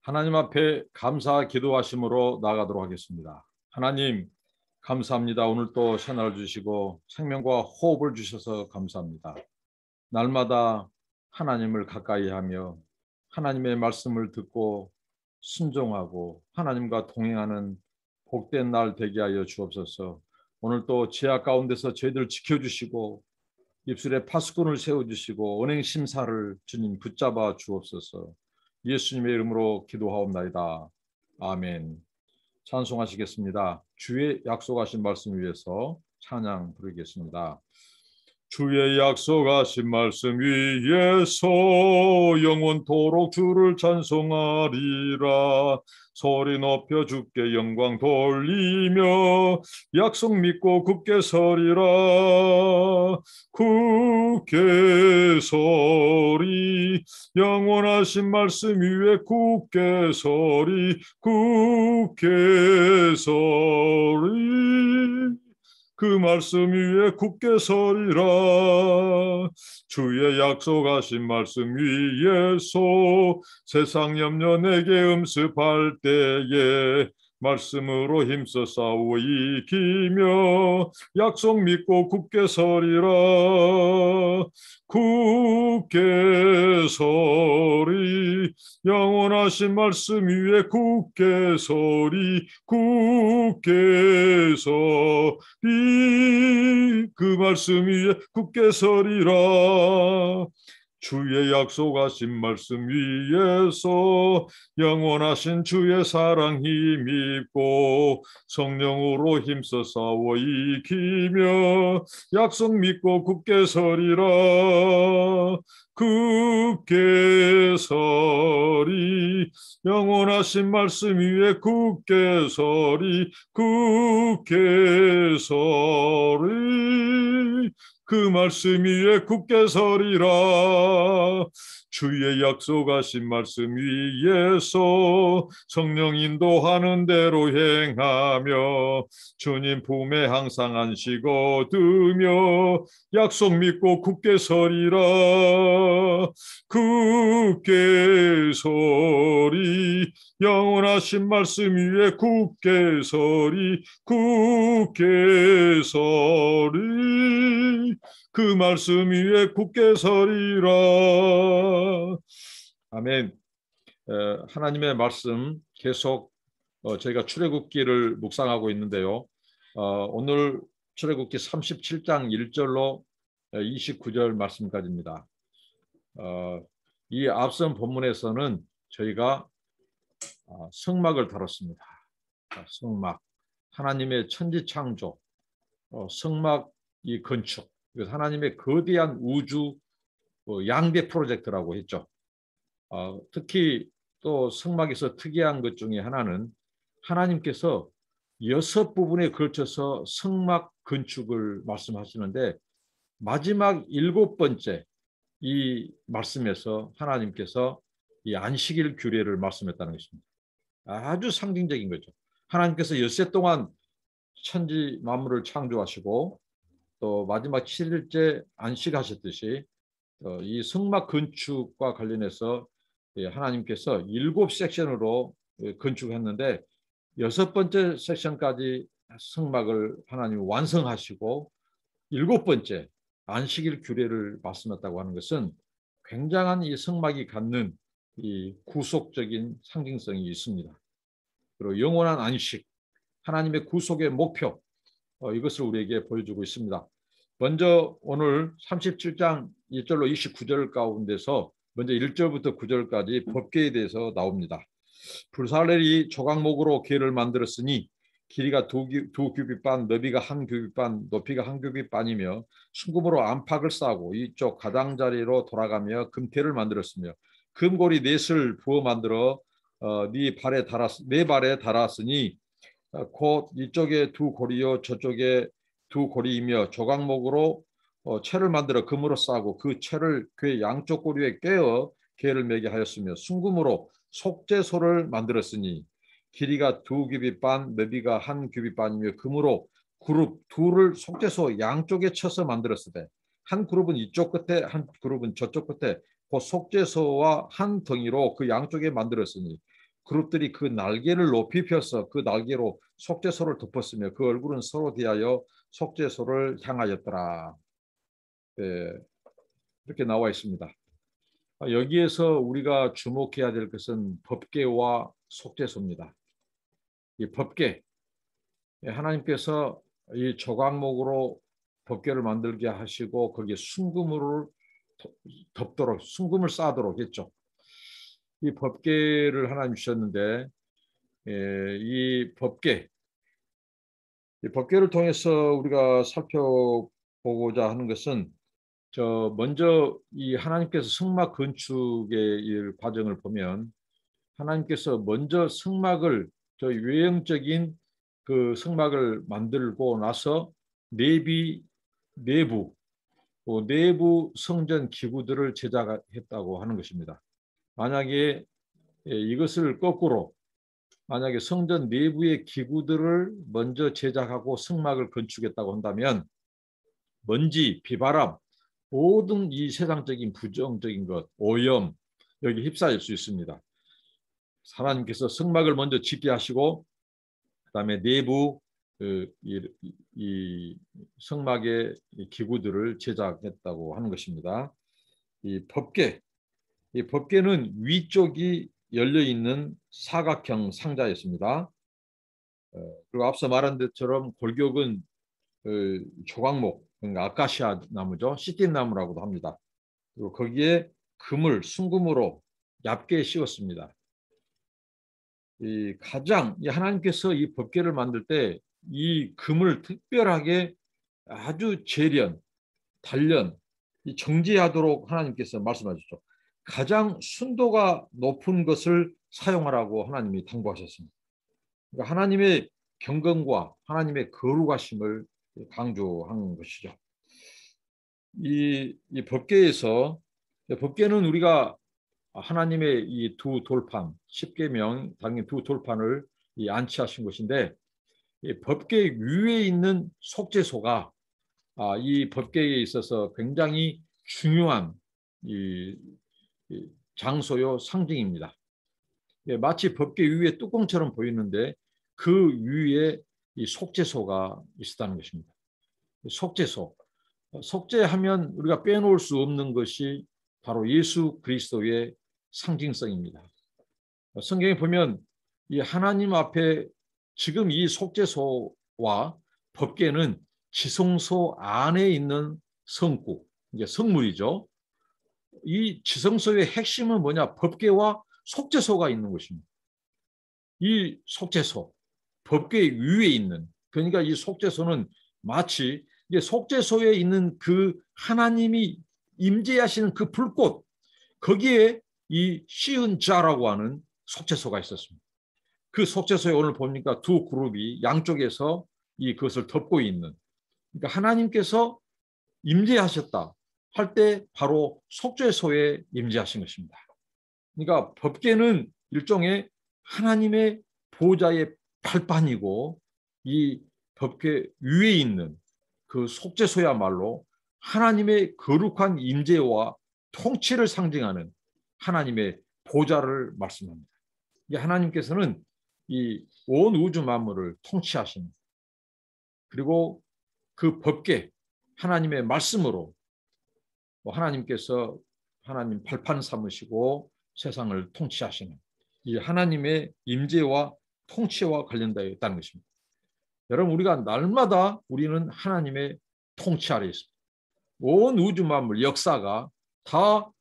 하나님 앞에 감사 기도하심으로 나아가도록 하겠습니다. 하나님 감사합니다. 오늘 또 새날 주시고 생명과 호흡을 주셔서 감사합니다. 날마다 하나님을 가까이 하며 하나님의 말씀을 듣고 순종하고 하나님과 동행하는 복된 날 되게 하여 주옵소서. 오늘 또 지하 가운데서 저희들 지켜주시고 입술에 파수꾼을 세워주시고 은행 심사를 주님 붙잡아 주옵소서. 예수님의 이름으로 기도하옵나이다. 아멘. 찬송하시겠습니다. 주의 약속하신 말씀 위에서 찬양 부르겠습니다. 주의 약속하신 말씀 위에서 영원토록 주를 찬송하리라. 소리 높여 주께 영광 돌리며 약속 믿고 굳게 서리라. 굳게 서리 영원하신 말씀 위에 굳게 서리 굳게 서리 그 말씀 위에 굳게 서리라. 주의 약속하신 말씀 위에서 세상 염려 내게 음습할 때에 말씀으로 힘써 싸워 이기며 약속 믿고 굳게 서리라. 굳게 서리 영원하신 말씀 위에 굳게 서리 굳게 서리 그 말씀 위에 굳게 서리라. 주의 약속하신 말씀 위에서 영원하신 주의 사랑 힘입고 성령으로 힘써 싸워 이기며 약속 믿고 굳게 서리라. 굳게 서리 영원하신 말씀 위에 굳게 서리 굳게 서리 그 말씀 위에 굳게 서리라. 주의 약속하신 말씀 위에서 성령 인도하는 대로 행하며 주님 품에 항상 안식 얻으며 약속 믿고 굳게 서리라. 굳게 서리 영원하신 말씀 위에 굳게 서리 굳게 서리 그 말씀 위에 굳게 서리라. 아멘. 하나님의 말씀 계속 저희가 출애굽기를 묵상하고 있는데요. 오늘 출애굽기 37장 1절로 29절 말씀까지입니다. 이 앞선 본문에서는 저희가 성막을 다뤘습니다. 성막, 하나님의 천지창조, 성막 이 건축, 하나님의 거대한 우주 양대 프로젝트라고 했죠. 특히 또 성막에서 특이한 것 중에 하나는 하나님께서 6부분에 걸쳐서 성막 건축을 말씀하시는데 마지막 7번째 이 말씀에서 하나님께서 이 안식일 규례를 말씀했다는 것입니다. 아주 상징적인 거죠. 하나님께서 엿새 동안 천지 만물을 창조하시고 또 마지막 7일째 안식하셨듯이 이 성막 건축과 관련해서 하나님께서 7섹션으로 건축했는데 6번째 섹션까지 성막을 하나님이 완성하시고 7번째 안식일 규례를 말씀했다고 하는 것은 굉장한 이 성막이 갖는 이 구속적인 상징성이 있습니다. 그리고 영원한 안식, 하나님의 구속의 목표, 이것을 우리에게 보여주고 있습니다. 먼저 오늘 37장 1절로 29절 가운데서 먼저 1절부터 9절까지 법궤에 대해서 나옵니다. 불살렐이 조각목으로 궤를 만들었으니 길이가 두 규빗 반, 너비가 한 규빗 반, 높이가 한 규빗 반이며 순금으로 안팎을 싸고 이쪽 가장자리로 돌아가며 금태를 만들었으며 금고리 넷을 부어 만들어 네 발에 달았으니 곧 이쪽에 두 고리요 저쪽에 두 고리이며 조각목으로 채를 만들어 금으로 싸고 그 채를 궤 양쪽 고리에 꿰어 궤를 매게 하였으며 순금으로 속죄소를 만들었으니 길이가 두 규빗 반, 너비가 한 규빗 반이며 금으로 그룹 둘을 속죄소 양쪽에 쳐서 만들었으되 한 그룹은 이쪽 끝에 한 그룹은 저쪽 끝에 그 속죄소와 한 덩이로 그 양쪽에 만들었으니 그룹들이 그 날개를 높이 펴서 그 날개로 속죄소를 덮었으며 그 얼굴은 서로 대하여 속죄소를 향하였더라. 네, 이렇게 나와 있습니다. 여기에서 우리가 주목해야 될 것은 법궤와 속죄소입니다. 이 법궤, 하나님께서 이 조각목으로 법궤를 만들게 하시고 거기에 순금을 덮도록, 순금을 쌓도록 했죠. 이 법궤를 하나님 주셨는데 이 법궤를 통해서 우리가 살펴보고자 하는 것은 먼저 이 하나님께서 성막 건축의 이 과정을 보면 하나님께서 먼저 성막을 외형적인 그 성막을 만들고 나서 내부 성전 기구들을 제작했다고 하는 것입니다. 만약에 이것을 거꾸로 만약에 성전 내부의 기구들을 먼저 제작하고 성막을 건축했다고 한다면 먼지, 비바람, 모든 이 세상적인 부정적인 것, 오염 여기 휩싸일 수 있습니다. 하나님께서 성막을 먼저 짓게 하시고 그다음에 내부 이 성막의 기구들을 제작했다고 하는 것입니다. 이 법궤는 위쪽이 열려 있는 사각형 상자였습니다. 그리고 앞서 말한 것처럼 골격은 조각목, 그러니까 아카시아 나무죠. 시띠 나무라고도 합니다. 그리고 거기에 순금으로 얇게 씌웠습니다. 하나님께서 이 법궤를 만들 때 이 금을 특별하게 아주 단련, 정제하도록 하나님께서 말씀하셨죠. 가장 순도가 높은 것을 사용하라고 하나님이 당부하셨습니다. 그러니까 하나님의 경건과 하나님의 거룩하심을 강조한 것이죠. 이 법궤는 우리가 하나님의 이 두 돌판, 십계명 당연히 두 돌판을 안치하신 것인데 이 법궤 위에 있는 속죄소가 이 법궤에 있어서 굉장히 중요한 이 장소요 상징입니다. 마치 법궤 위에 뚜껑처럼 보이는데 그 위에 이 속죄소가 있었다는 것입니다. 속죄하면 우리가 빼놓을 수 없는 것이 바로 예수 그리스도의 상징성입니다. 성경에 보면 이 하나님 앞에 지금 이 속죄소와 법궤는 지성소 안에 있는 성구, 이게 성물이죠. 이 지성소의 핵심은 뭐냐? 법궤와 속죄소가 있는 것입니다. 이 속죄소, 법궤 위에 있는, 그러니까 이 속죄소는 마치 속죄소에 있는 그 하나님이 임재하시는 그 불꽃, 거기에 이 시은 자라고 하는 속죄소가 있었습니다. 그 속죄소에 오늘 보니까 두 그룹이 양쪽에서 그것을 덮고 있는, 그러니까 하나님께서 임재하셨다 할 때 바로 속죄소에 임재하신 것입니다. 그러니까 법궤는 일종의 하나님의 보좌의 발판이고 이 법궤 위에 있는 그 속죄소야말로 하나님의 거룩한 임재와 통치를 상징하는 하나님의 보좌를 말씀합니다. 하나님께서는 이 온 우주 만물을 통치하시는, 그리고 그 법궤 하나님의 말씀으로 하나님께서 하나님 발판 삼으시고 세상을 통치하시는 이 하나님의 임재와 통치와 관련되어 있다는 것입니다. 여러분, 우리가 날마다 우리는 하나님의 통치 아래 있습니다. 온 우주 만물 역사가 다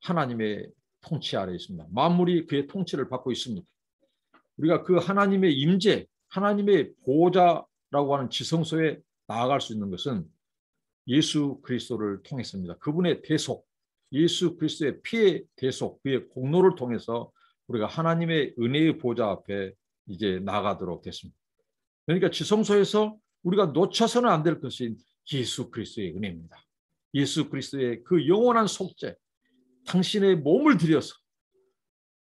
하나님의 통치 아래 있습니다. 만물이 그의 통치를 받고 있습니다. 우리가 그 하나님의 임재, 하나님의 보호자라고 하는 지성소에 나아갈 수 있는 것은 예수 그리스도를 통해서입니다. 그분의 대속, 예수 그리스도의 피의 대속, 그의 공로를 통해서 우리가 하나님의 은혜의 보좌 앞에 이제 나가도록 됐습니다. 그러니까 지성소에서 우리가 놓쳐서는 안 될 것이 예수 그리스도의 은혜입니다. 예수 그리스도의 그 영원한 속죄, 당신의 몸을 들여서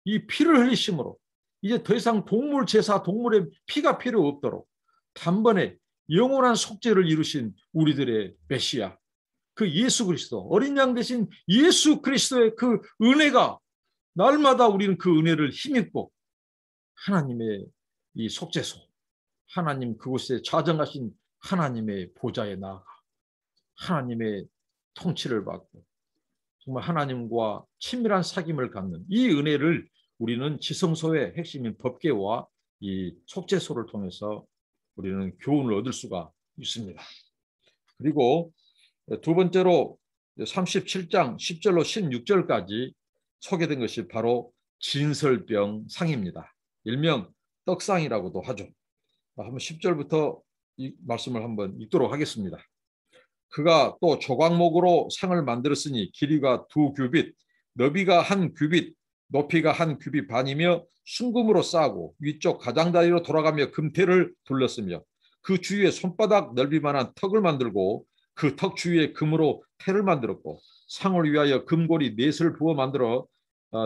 이 피를 흘리심으로 이제 더 이상 동물 제사, 동물의 피가 필요 없도록 단번에 영원한 속죄를 이루신 우리들의 메시아, 그 예수 그리스도, 어린 양 대신 예수 그리스도의 그 은혜가 날마다 우리는 그 은혜를 힘입고 하나님의 이 속죄소, 하나님 그곳에 좌정하신 하나님의 보좌에 나아가 하나님의 통치를 받고 정말 하나님과 친밀한 사귐을 갖는 이 은혜를 우리는 지성소의 핵심인 법궤와 이 속죄소를 통해서 우리는 교훈을 얻을 수가 있습니다. 그리고 두 번째로 37장 10절로 16절까지 소개된 것이 바로 진설병 상입니다. 일명 떡상이라고도 하죠. 한번 10절부터 이 말씀을 한번 읽도록 하겠습니다. 그가 또 조각목으로 상을 만들었으니 길이가 2규빗, 너비가 1규빗, 높이가 1규빗 반이며 순금으로 싸고 위쪽 가장다리로 돌아가며 금테를 둘렀으며 그 주위에 손바닥 넓이만한 턱을 만들고 그 턱 주위에 금으로 테를 만들었고 상을 위하여 금고리 넷을 부어 만들어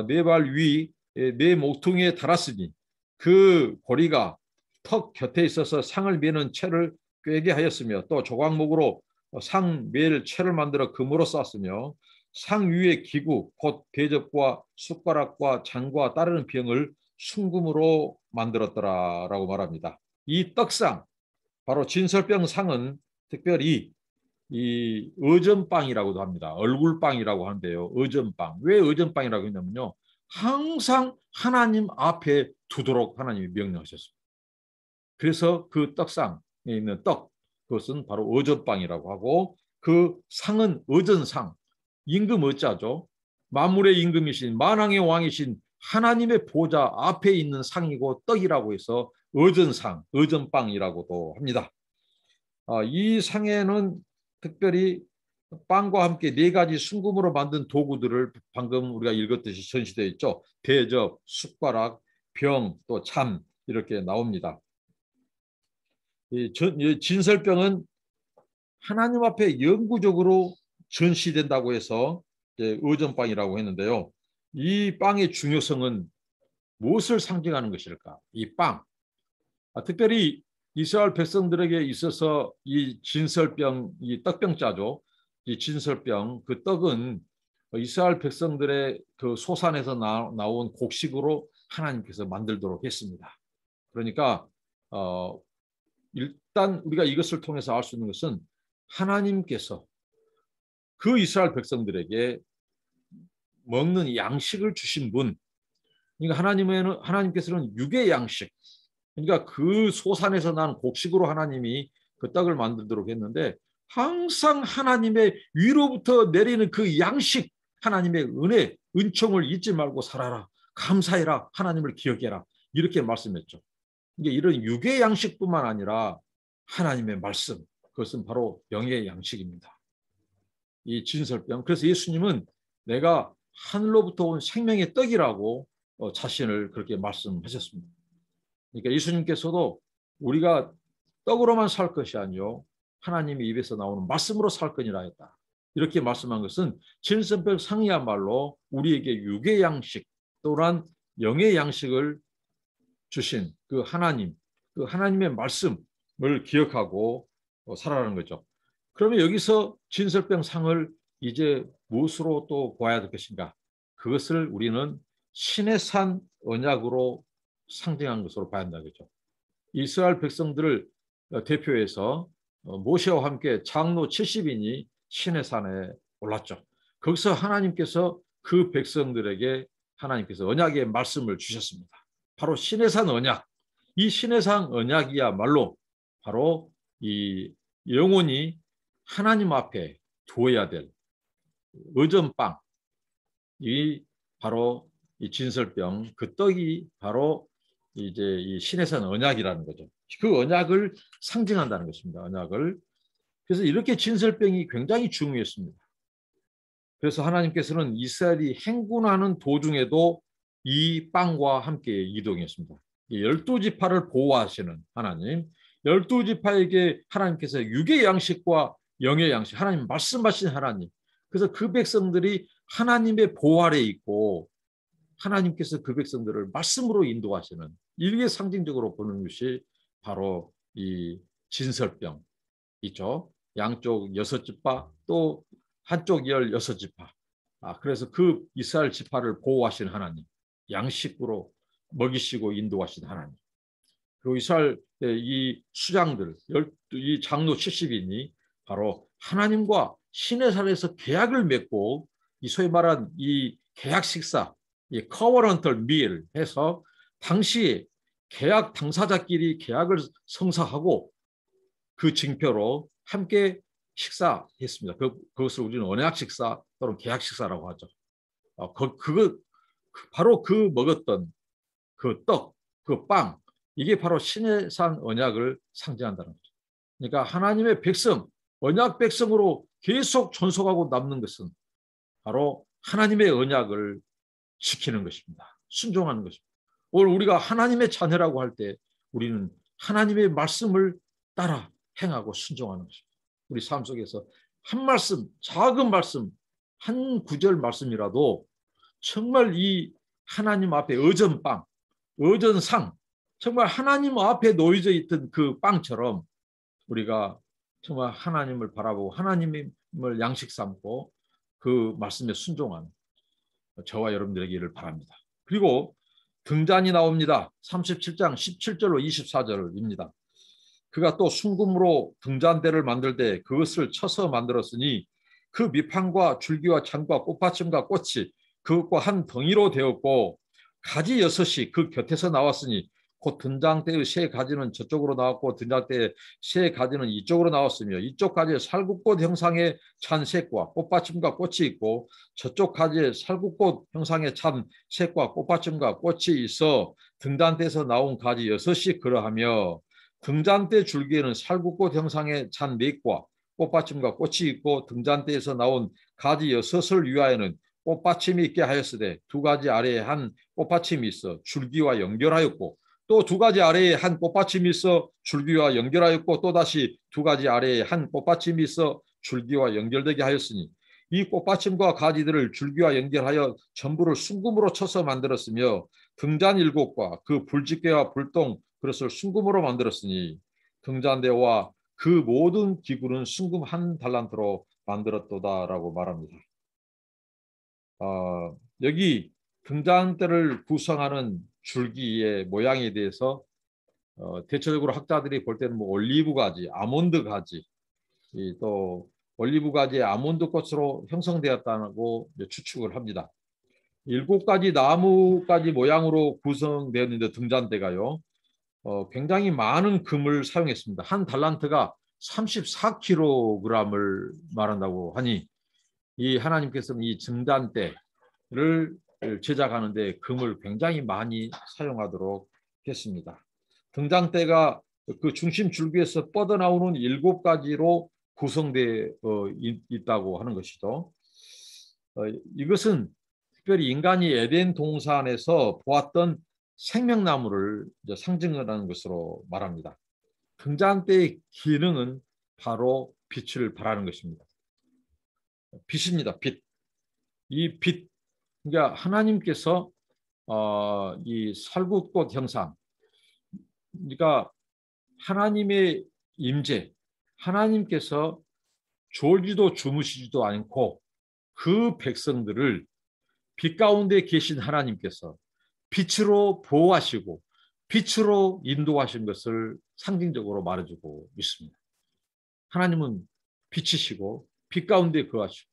네 발 위 네 모퉁이에 달았으니 그 고리가 턱 곁에 있어서 상을 매는 채를 꿰게 하였으며 또 조각목으로 상 매일 채를 만들어 금으로 쌌으며 상 위의 기구 곧 대접과 숟가락과 잔과 따르는 병을 순금으로 만들었더라라고 말합니다. 이 떡상 바로 진설병 상은 특별히 이 어전빵이라고도 합니다. 얼굴빵이라고 하는데요. 어전빵. 왜 어전빵이라고 했냐면요. 항상 하나님 앞에 두도록 하나님이 명령하셨습니다. 그래서 그 떡상에 있는 떡, 그것은 바로 어전빵이라고 하고 그 상은 어전상, 임금 어자죠. 만물의 임금이신 만왕의 왕이신 하나님의 보좌 앞에 있는 상이고 떡이라고 해서 어전상, 어전빵이라고도 합니다. 이 상에는 특별히 빵과 함께 네 가지 순금으로 만든 도구들을 방금 우리가 읽었듯이 전시되어 있죠. 대접, 숟가락, 병, 또 참 이렇게 나옵니다. 이 진설병은 하나님 앞에 영구적으로 전시된다고 해서 어전빵이라고 했는데요. 이 빵의 중요성은 무엇을 상징하는 것일까? 이 빵. 특별히 이스라엘 백성들에게 있어서 이 진설병, 이 떡병자죠. 이 진설병, 그 떡은 이스라엘 백성들의 그 소산에서 나온 곡식으로 하나님께서 만들도록 했습니다. 그러니까 일단 우리가 이것을 통해서 알 수 있는 것은 하나님께서 그 이스라엘 백성들에게 먹는 양식을 주신 분, 그러니까 하나님께서는 육의 양식, 그러니까 그 소산에서 난 곡식으로 하나님이 그 떡을 만들도록 했는데 항상 하나님의 위로부터 내리는 그 양식, 하나님의 은혜, 은총을 잊지 말고 살아라. 감사해라. 하나님을 기억해라. 이렇게 말씀했죠. 이게 이런 육의 양식뿐만 아니라 하나님의 말씀, 그것은 바로 영의 양식입니다. 이 진설병. 그래서 예수님은 내가 하늘로부터 온 생명의 떡이라고 자신을 그렇게 말씀하셨습니다. 그러니까 예수님께서도 우리가 떡으로만 살 것이 아니요 하나님의 입에서 나오는 말씀으로 살 거니라 했다. 이렇게 말씀한 것은 진설병 상이야말로 우리에게 육의 양식 또한 영의 양식을 주신 그 하나님, 그 하나님의 말씀을 기억하고 살아가는 거죠. 그러면 여기서 진설병 상을 이제 무엇으로 또 보아야 될 것인가? 그것을 우리는 신의 산 언약으로 상징한 것으로 봐야 한다 그죠. 이스라엘 백성들을 대표해서 모세와 함께 장로 70인이 신의 산에 올랐죠. 거기서 하나님께서 그 백성들에게 하나님께서 언약의 말씀을 주셨습니다. 바로 신의 산 언약. 이 신의 산 언약이야말로 바로 이 영혼이 하나님 앞에 두어야 될 어전빵, 이 바로 이 진설병, 그 떡이 바로 이제 이 신의 산 언약이라는 거죠. 그 언약을 상징한다는 것입니다. 언약을. 그래서 이렇게 진설병이 굉장히 중요했습니다. 그래서 하나님께서는 이스라엘이 행군하는 도중에도 이 빵과 함께 이동했습니다. 12지파를 보호하시는 하나님, 12지파에게 하나님께서 육의 양식과 영의 양식, 하나님 말씀하신 하나님. 그래서 그 백성들이 하나님의 보호 아래에 있고 하나님께서 그 백성들을 말씀으로 인도하시는, 이게 상징적으로 보는 것이 바로 이 진설병 있죠. 양쪽 6지파 또 한쪽 16지파. 그래서 그 이스라엘 지파를 보호하시는 하나님, 양식으로 먹이시고 인도하신 하나님. 그리고 이스라엘 이 수장들, 이 장로 70인이 바로 하나님과 시내산에서 계약을 맺고 이 소위 말한 이 계약 식사, 이 커버넌털 밀 해서 당시에 계약 당사자끼리 계약을 성사하고 그 징표로 함께 식사했습니다. 그것을 우리는 언약 식사 또는 계약 식사라고 하죠. 바로 그 먹었던 그 떡, 그 빵, 이게 바로 시내산 언약을 상징한다는 거죠. 그러니까 하나님의 백성, 언약 백성으로 계속 존속하고 남는 것은 바로 하나님의 언약을 지키는 것입니다. 순종하는 것입니다. 오늘 우리가 하나님의 자녀라고 할 때 우리는 하나님의 말씀을 따라 행하고 순종하는 것입니다. 우리 삶 속에서 한 말씀, 작은 말씀, 한 구절 말씀이라도 정말 이 하나님 앞에 어전빵, 어전상, 정말 하나님 앞에 놓여져 있던 그 빵처럼 우리가 정말 하나님을 바라보고 하나님을 양식 삼고 그 말씀에 순종하는 저와 여러분들에게 이를 바랍니다. 그리고 등잔이 나옵니다. 37장 17절로 24절입니다. 그가 또 순금으로 등잔대를 만들 때 그것을 쳐서 만들었으니 그 밑판과 줄기와 잔과 꽃받침과 꽃이 그것과 한 덩이로 되었고 가지 6이 그 곁에서 나왔으니 곧 등잔대의 세 가지는 저쪽으로 나왔고 등잔대의 세 가지는 이쪽으로 나왔으며 이쪽 가지에 살구꽃 형상의 찬 색과 꽃받침과 꽃이 있고 저쪽 가지에 살구꽃 형상의 찬 색과 꽃받침과 꽃이 있어 등잔대에서 나온 가지 6이 그러하며 등잔대 줄기에는 살구꽃 형상의 찬 맥과 꽃받침과 꽃이 있고 등잔대에서 나온 가지 6을 위하여는 꽃받침이 있게 하였으되 두 가지 아래에 한 꽃받침이 있어 줄기와 연결하였고 또 두 가지 아래에 한 꽃받침이 있어 줄기와 연결하였고 또다시 두 가지 아래에 한 꽃받침이 있어 줄기와 연결되게 하였으니 이 꽃받침과 가지들을 줄기와 연결하여 전부를 순금으로 쳐서 만들었으며 등잔 7과 그 불집게와 불똥 그릇을 순금으로 만들었으니 등잔대와 그 모든 기구는 순금 한 달란트로 만들었도다라고 말합니다. 여기 등잔대를 구성하는 줄기의 모양에 대해서 대체적으로 학자들이 볼 때는 뭐 올리브 가지, 아몬드 가지, 또 올리브 가지의 아몬드 꽃으로 형성되었다고 추측을 합니다. 7가지 나무가지 모양으로 구성되어 있는데 등잔대가요. 굉장히 많은 금을 사용했습니다. 한 달란트가 34kg을 말한다고 하니 이 하나님께서는 이 등잔대를 제작하는데 금을 굉장히 많이 사용하도록 했습니다. 등잔대가 그 중심 줄기에서 뻗어나오는 7가지로 구성되어 있다고 하는 것이죠. 이것은 특별히 인간이 에덴 동산에서 보았던 생명나무를 상징하는 것으로 말합니다. 등잔대의 기능은 바로 빛을 발하는 것입니다. 빛입니다. 빛. 이 빛, 그러니까 하나님께서 이 살구꽃 형상, 그러니까 하나님의 임재, 하나님께서 졸지도 주무시지도 않고 그 백성들을 빛 가운데 계신 하나님께서 빛으로 보호하시고 빛으로 인도하신 것을 상징적으로 말해주고 있습니다. 하나님은 빛이시고 빛 가운데 거하시고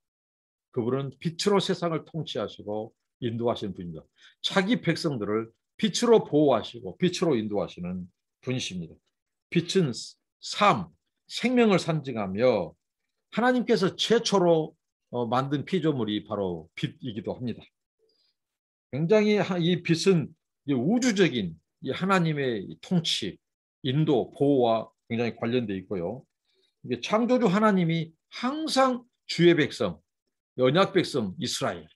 그분은 빛으로 세상을 통치하시고 인도하시는 분입니다. 자기 백성들을 빛으로 보호하시고 빛으로 인도하시는 분이십니다. 빛은 삶, 생명을 상징하며 하나님께서 최초로 만든 피조물이 바로 빛이기도 합니다. 굉장히 이 빛은 우주적인 이 하나님의 통치, 인도, 보호와 굉장히 관련되어 있고요. 이게 창조주 하나님이 항상 주의 백성, 언약 백성 이스라엘,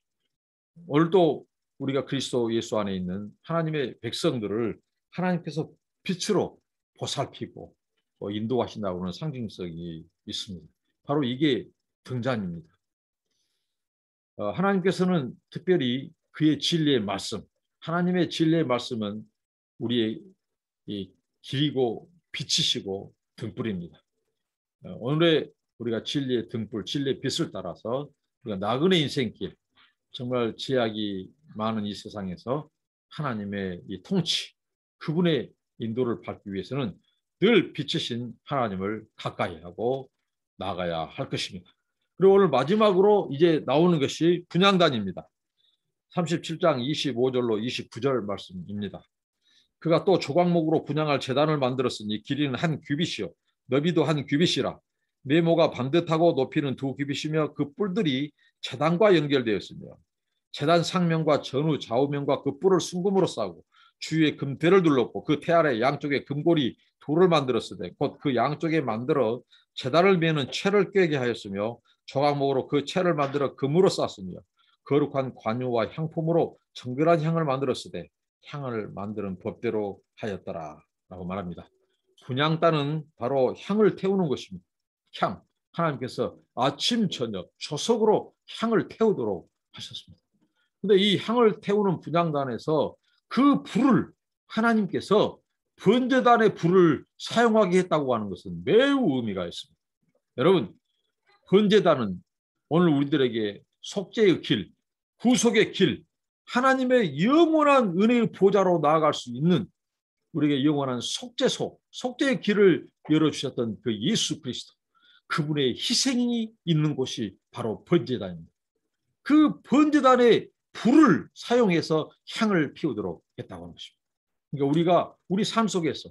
오늘도 우리가 그리스도 예수 안에 있는 하나님의 백성들을 하나님께서 빛으로 보살피고 인도하신다고 하는 상징성이 있습니다. 바로 이게 등잔입니다. 하나님께서는 특별히 그의 진리의 말씀, 하나님의 진리의 말씀은 우리의 길이고 빛이시고 등불입니다. 오늘의 우리가 진리의 등불, 진리의 빛을 따라서 우리가 나그네 인생길, 정말 제약이 많은 이 세상에서 하나님의 이 통치, 그분의 인도를 받기 위해서는 늘 빛이신 하나님을 가까이 하고 나가야 할 것입니다. 그리고 오늘 마지막으로 이제 나오는 것이 분향단입니다. 37장 25절로 29절 말씀입니다. 그가 또 조각목으로 분향할 제단을 만들었으니 길이는 한 규빗이요 너비도 한 규빗이라 네모가 반듯하고 높이는 두 규빗이며 그 뿔들이 제단과 연결되었으며 제단 상면과 전후 좌우면과 그 뿔을 순금으로 싸고 주위에 금대를 둘렀고 그 태 아래 양쪽에 금고리 둘을 만들었으되 곧 그 양쪽에 만들어 제단을 메는 채를 꿰게 하였으며 조각목으로 그 채를 만들어 금으로 쌌으며 거룩한 관유와 향품으로 정결한 향을 만들었으되 향을 만드는 법대로 하였더라 라고 말합니다. 분향단은 바로 향을 태우는 것입니다. 향, 하나님께서 아침 저녁 초석으로 향을 태우도록 하셨습니다. 근데 이 향을 태우는 분향단에서 그 불을 하나님께서 번제단의 불을 사용하게 했다고 하는 것은 매우 의미가 있습니다. 여러분, 번제단은 오늘 우리들에게 속죄의 길, 구속의 길, 하나님의 영원한 은혜의 보좌로 나아갈 수 있는 우리에게 영원한 속죄소, 속죄의 길을 열어주셨던 그 예수 그리스도, 그분의 희생이 있는 곳이 바로 번제단입니다. 그 번제단의 불을 사용해서 향을 피우도록 했다고 하는 것입니다. 그러니까 우리가 우리 삶 속에서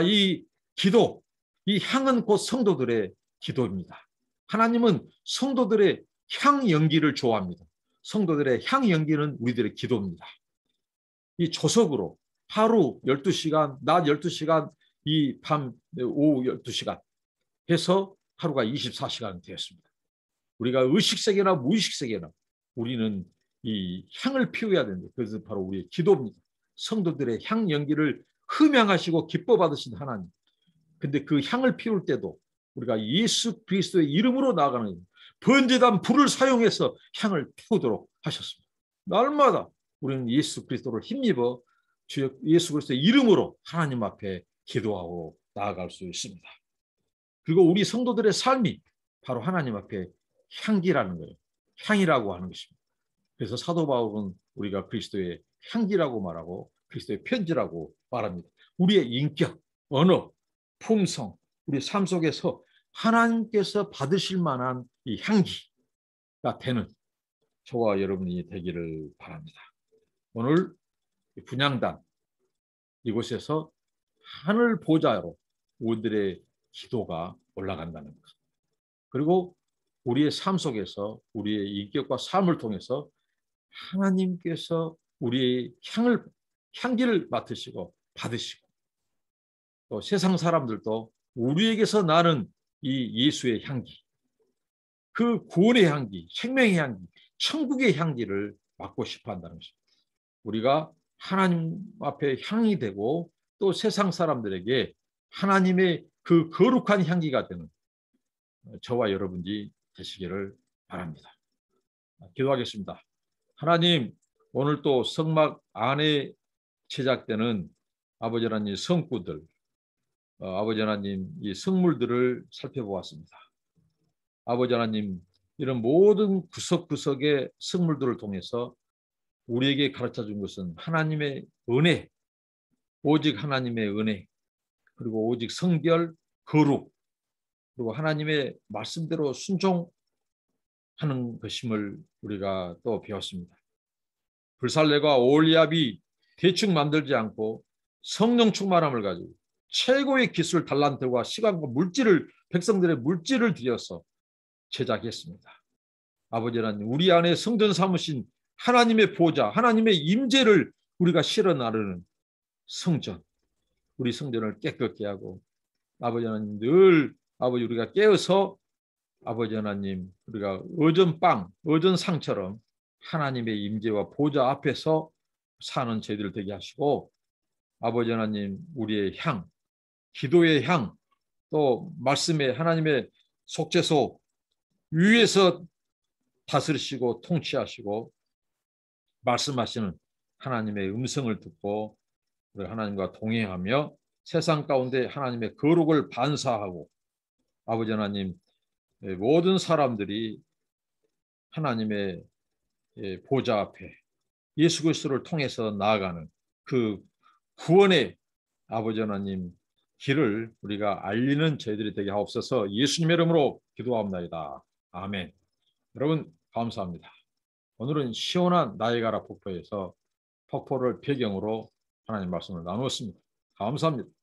이 기도, 이 향은 곧 성도들의 기도입니다. 하나님은 성도들의 향 연기를 좋아합니다. 성도들의 향 연기는 우리들의 기도입니다. 이 조석으로 하루 12시간, 낮 12시간, 이 밤 오후 12시간 해서 하루가 24시간 되었습니다. 우리가 의식세계나 무의식세계나 우리는 이 향을 피워야 됩니다. 그래서 바로 우리의 기도입니다. 성도들의 향 연기를 흠양하시고 기뻐 받으신 하나님. 근데 그 향을 피울 때도 우리가 예수 그리스도의 이름으로 나아가는 번제단 불을 사용해서 향을 피우도록 하셨습니다. 날마다 우리는 예수 그리스도를 힘입어 주 예수 그리스도의 이름으로 하나님 앞에 기도하고 나아갈 수 있습니다. 그리고 우리 성도들의 삶이 바로 하나님 앞에 향기라는 거예요. 향이라고 하는 것입니다. 그래서 사도 바울은 우리가 그리스도의 향기라고 말하고 그리스도의 편지라고 말합니다. 우리의 인격, 언어, 품성, 우리 삶 속에서 하나님께서 받으실 만한 이 향기가 되는 저와 여러분이 되기를 바랍니다. 오늘 분향단 이곳에서 하늘 보좌로 우리들의 기도가 올라간다는 것. 그리고 우리의 삶 속에서 우리의 인격과 삶을 통해서 하나님께서 우리의 향기를 맡으시고 받으시고 또 세상 사람들도 우리에게서 나는 이 예수의 향기, 그 구원의 향기, 생명의 향기, 천국의 향기를 맡고 싶어 한다는 것입니다. 우리가 하나님 앞에 향이 되고 또 세상 사람들에게 하나님의 그 거룩한 향기가 되는 저와 여러분이 되시기를 바랍니다. 기도하겠습니다. 하나님, 오늘 또 성막 안에 제작되는 아버지 하나님 성구들, 아버지 하나님 이 성물들을 살펴보았습니다. 아버지 하나님, 이런 모든 구석구석의 성물들을 통해서 우리에게 가르쳐 준 것은 하나님의 은혜, 오직 하나님의 은혜, 그리고 오직 성결, 거룩, 그리고 하나님의 말씀대로 순종하는 것임을 우리가 또 배웠습니다. 불살레가 올리압이 대충 만들지 않고 성령 충만함을 가지고 최고의 기술 달란트와 시간과 물질을 백성들의 물질을 들여서 제작했습니다. 아버지 하나님, 우리 안에 성전 삼으신 하나님의 보좌, 하나님의 임재를 우리가 실어 나르는 성전, 우리 성전을 깨끗게 하고 아버지 하나님 늘 아버지 우리가 깨어서 아버지 하나님 우리가 어전빵, 어전상처럼 하나님의 임재와 보좌 앞에서 사는 저희들 되게 하시고 아버지 하나님 우리의 향, 기도의 향, 또 말씀의 하나님의 속죄소 위에서 다스리시고 통치하시고 말씀하시는 하나님의 음성을 듣고 우리 하나님과 동행하며 세상 가운데 하나님의 거룩을 반사하고 아버지 하나님 모든 사람들이 하나님의 보좌 앞에 예수 그리스도를 통해서 나아가는 그 구원의 아버지 하나님 길을 우리가 알리는 저희들이 되게 하옵소서. 예수님의 이름으로 기도하옵나이다. 아멘. 여러분 감사합니다. 오늘은 시원한 나이가라 폭포에서 폭포를 배경으로 하나님 말씀을 나누었습니다. 감사합니다.